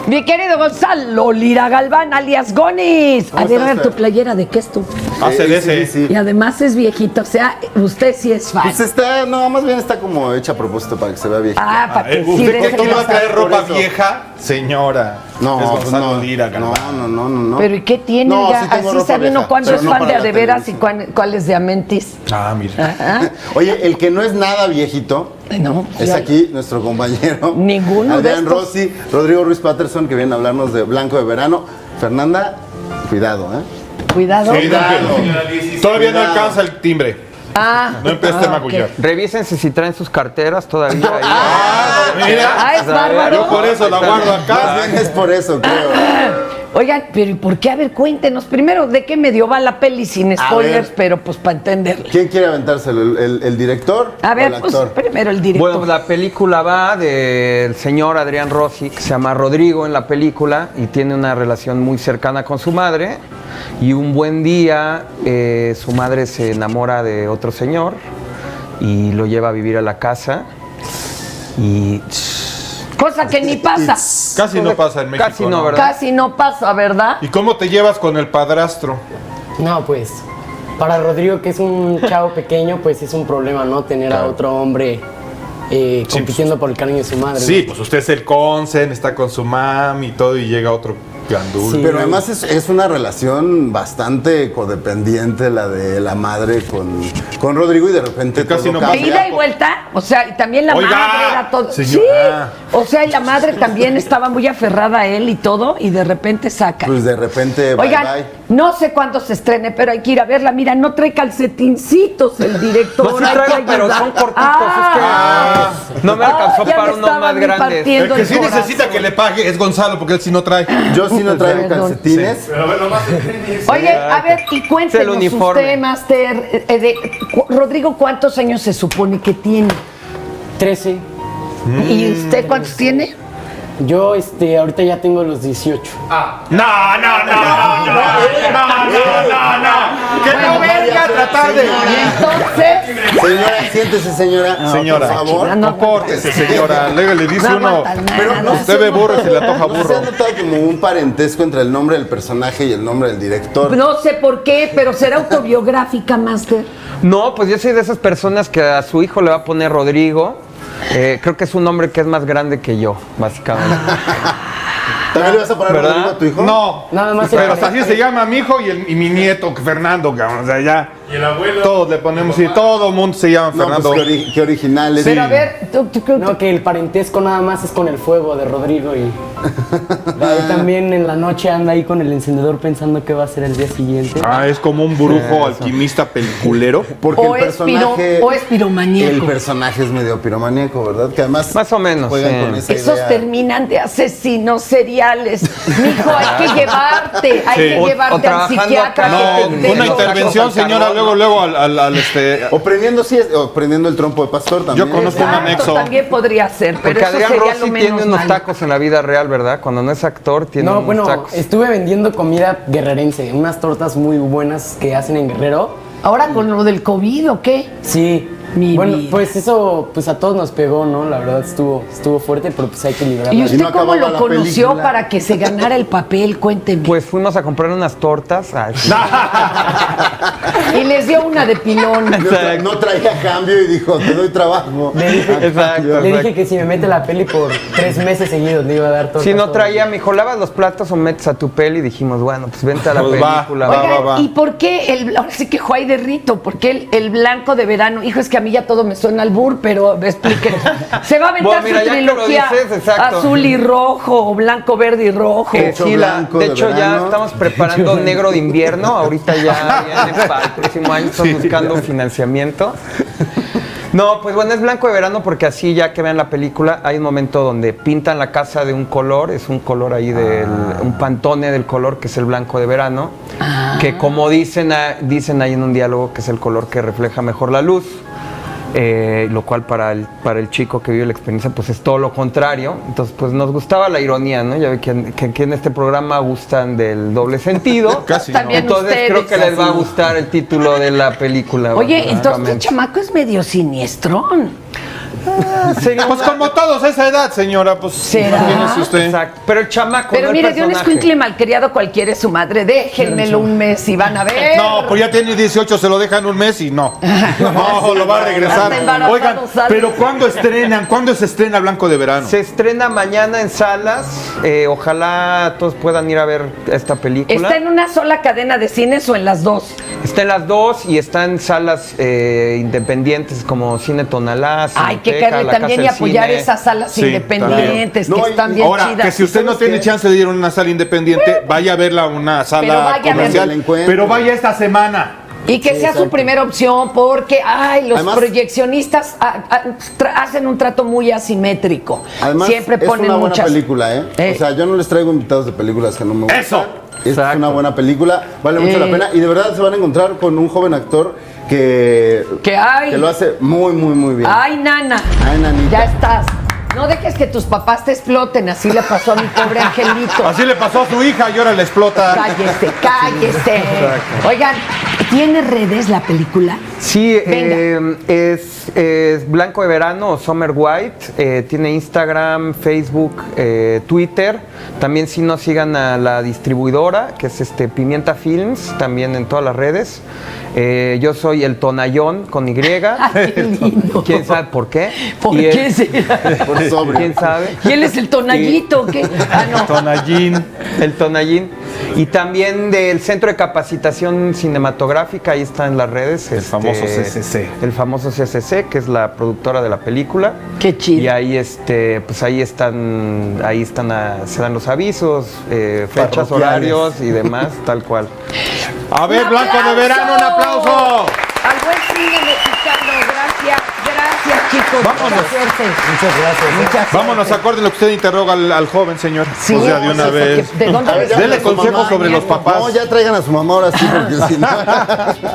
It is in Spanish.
Mi querido Gonzalo Lira Galván, alias Gonis. A ver, tu playera, ¿de qué es tú? ACDC. Sí. Y además es viejito, o sea, usted sí es fan. Pues está, no, más bien está como hecha a propósito para que se vea viejito. Ah, para que sí ¿Usted deje cree que de iba a traer pasar. ropa Por eso. vieja? Señora. No, es pues Gonzalo no, Lira, Galván. no. Pero ¿y qué tiene? No, Ya? sí tengo Así ropa sabe uno vieja, cuándo pero es no fan para de la a de veras y televisión. cuál es de a mentis. Ah, mira. Ajá. Oye, el que no es nada viejito No, es ya- aquí nuestro compañero. Ninguno de Adrián estos. Rossi, Rodrigo Ruiz Patterson, que viene a hablarnos de Blanco de Verano. Fernanda, cuidado, ¿eh? Cuidado. Todavía no alcanza el timbre. Ah, No empiece a ok. magullar. Revísense si traen sus carteras todavía. ahí. Mira, Ah, es bárbaro. yo por eso la guardo Más acá. bien es por eso, creo. Oigan, pero ¿y por qué? A ver, cuéntenos. Primero, ¿de qué medio va la peli sin A spoilers? ver. Pero pues para entenderlo. ¿Quién quiere aventárselo? ¿El director A o el ver, pues actor? primero el director. Bueno, la película va del señor Adrián Rossi, que se llama Rodrigo en la película, y tiene una relación muy cercana con su madre. Y un buen día su madre se enamora de otro señor y lo lleva a vivir a la casa. Y Cosa que ni pasa. Casi no pasa en México. Casi no, ¿verdad? Casi no pasa, ¿verdad? ¿Y cómo te llevas con el padrastro? No, pues, para Rodrigo, que es un chavo pequeño, pues es un problema, ¿no? Tener a otro hombre compitiendo por el cariño de su madre. Sí, ¿no? pues usted es el consen, está con su mami y todo, y llega otro gandul. Sí. Pero además es una relación bastante codependiente la de la madre con Rodrigo y de repente Que casi todo no cambia. De ida y vuelta, o sea, y también la Oiga, madre era todo. señora. Sí, o sea, y la madre también estaba muy aferrada a él y todo, y de repente saca. Pues de repente, Oigan, bye. no sé cuándo se estrene, pero hay que ir a verla. Mira, no trae calcetincitos el director. No, sí hay que traigo, pero ayudar. son cortitos, Ah. es que no me alcanzó ya para me unos más estaban grandes. partiendo El que sí el corazón. necesita que le pague es Gonzalo, porque él sí no trae. Yo sí no traigo Perdón. calcetines. Oye, a ver, y cuéntenos uniforme. usted, Master, Rodrigo, ¿cuántos años se supone que tiene? 13. ¿Y usted cuántos tiene? Yo, ahorita ya tengo los 18. No. Que no venga a tratar de. Entonces, Señora, siéntese, señora. Señora, por favor. no compórtese, señora. Luego le dice no uno. aguantan nada. Pero no Usted ve burro y se le antoja ¿No se burro. ha notado como un parentesco entre el nombre del personaje y el nombre del director? No sé por qué, pero será autobiográfica, Master. No, pues yo soy de esas personas que a su hijo le va a poner Rodrigo. Creo que es un nombre que es más grande que yo, básicamente. ¿También le vas a poner ¿Verdad? Rodrigo a tu hijo? No. Nada más Pero era- así se llama mi hijo y mi nieto, Fernando, cabrón. O sea, ya. Y el abuelo. Todos le ponemos, y todo el mundo se llama No, Fernando. pues qué originales. Pero a ver, tú creo No, que el parentesco nada más es con el fuego de Rodrigo y ahí también en la noche anda ahí con el encendedor pensando qué va a hacer el día siguiente. Ah, es como un brujo alquimista peliculero. Porque o el personaje. o es piromaníaco. El personaje es medio piromaníaco, ¿verdad? Que además. Más o menos, Juegan sí. con esa Esos idea. terminan de asesinos seriales. Mijo, hay que llevarte, hay que O llevarte al trabajando psiquiatra. acá. que te No, dé una los- intervención, señora, luego al O prendiendo, sí, o prendiendo el trompo de pastor también. Yo conozco un Exacto, anexo. también podría ser, pero Porque eso Adrián sería Rossi lo tiene menos unos malo. tacos en la vida real, ¿verdad? Cuando no es actor, tiene No, unos bueno, tacos. estuve vendiendo comida guerrerense, unas tortas muy buenas que hacen en Guerrero. Ahora con lo del COVID, ¿o qué? Sí. Mi bueno, vida. pues eso pues a todos nos pegó, ¿no? La verdad estuvo fuerte, pero pues hay que librarla. ¿Y Y usted no cómo acababa lo la conoció película. para que se ganara el papel? Cuénteme. Pues fuimos a comprar unas tortas. Ay, sí. Y les dio una de pilón. No traía cambio y dijo, te doy trabajo. Exacto. Le dije que si me mete la peli por 3 meses seguidos le iba a dar tortas. Si no todos traía, los me dijo, lavas los platos o metes a tu peli. Y dijimos, bueno, pues vente a la Pues va, película. va. Oigan, ¿y por qué ahora sí que Juay de Rito? ¿Por qué el blanco de verano? Hijo, es que a mí ya todo me suena al bur, pero explíquenos. Se va a aventar Bueno, mira, su ya que lo trilogía dices, exacto. azul y rojo, o blanco, verde y rojo. Pecho Sí, blanco de de hecho ya verano. estamos preparando negro de invierno. Ahorita ya viene para el próximo año, estamos buscando financiamiento. No, pues bueno, es blanco de verano porque así ya que vean la película, hay un momento donde pintan la casa de un color, es un color ahí un pantone del color que es el blanco de verano, que como dicen ahí en un diálogo que es el color que refleja mejor la luz. Lo cual para el chico que vive la experiencia pues es todo lo contrario. Entonces pues nos gustaba la ironía, ¿no? Ya ve que en este programa gustan del doble sentido. Casi no. También Entonces ustedes, creo que les va a así. gustar el título de la película. Oye, entonces tu básicamente. chamaco es medio siniestrón. Sería Pues una- como todos a esa edad, señora, pues ¿Será? imagínese usted. Exacto. Pero el chamaco, Pero no el mire, de un personaje. escuincle malcriado cualquiera es su madre. Déjenmelo un mes y van a ver. No, pues ya tiene 18, se lo dejan un mes y no. No, lo va a regresar. Hasta embarazado Oigan, sale. pero ¿cuándo estrenan? ¿Cuándo se estrena Blanco de Verano? Se estrena mañana en salas. Ojalá todos puedan ir a ver esta película. ¿Está en una sola cadena de cines o en las dos? Está en las dos y está en salas independientes como Cine Tonalá, Hay que Cineteca, caerle La también Casa y del apoyar Cine. esas salas Sí, independientes también. que No, están y bien Ahora, chidas. que si usted no ¿sabes tiene qué? chance de ir a una sala independiente, vaya a verla a una Pero sala vaya a verla. comercial. La encuentre. Pero vaya esta semana. Y que sea su exacto. primera opción porque, los Además- proyeccionistas hacen un trato muy asimétrico. Además, Siempre es ponen una buena muchas... película, ¿eh? O sea, yo no les traigo invitados de películas que no me gustan. ¡Eso! Es Exacto. una buena película, vale mucho la pena. Y de verdad se van a encontrar con un joven actor que lo hace muy, muy, muy bien. Ay, nana. Ay, nanita. Ya estás. No dejes que tus papás te exploten. Así le pasó a mi pobre angelito. Así le pasó a su hija y ahora la explota. Cállese, cállese. Oigan, ¿tiene redes la película? Sí, Venga. es Blanco de Verano o Summer White. Tiene Instagram, Facebook, Twitter. También si no sigan a la distribuidora, que es Pimienta Films, también en todas las redes. Yo soy el Tonayón con Y. Ay, qué lindo. ¿Quién sabe por qué? ¿Por Y qué es- será? Por sobre. ¿Quién sabe? ¿Y él es el tonallito o qué? Ah, no. Tonallín. El Tonallín. Y también del Centro de Capacitación Cinematográfica, ahí está en las redes. El famoso CCC. El famoso CCC, que es la productora de la película. Qué chido. Y ahí, pues ahí están, se dan los avisos, fechas, Parroquiales. horarios y demás, tal cual. A ver, ¡Un Blanco de Verano, un aplauso. Al buen cine mexicano, gracias chicos. Vámonos. Mucha suerte. Muchas gracias. Mucha suerte. Vámonos, acorde lo que usted interroga al joven, señor. Sí, O sea, de una porque vez. ¿de dónde A ver, les- ya Dele a su consejos mamá. sobre los papás. No, ya traigan a su mamá ahora sí, porque si no.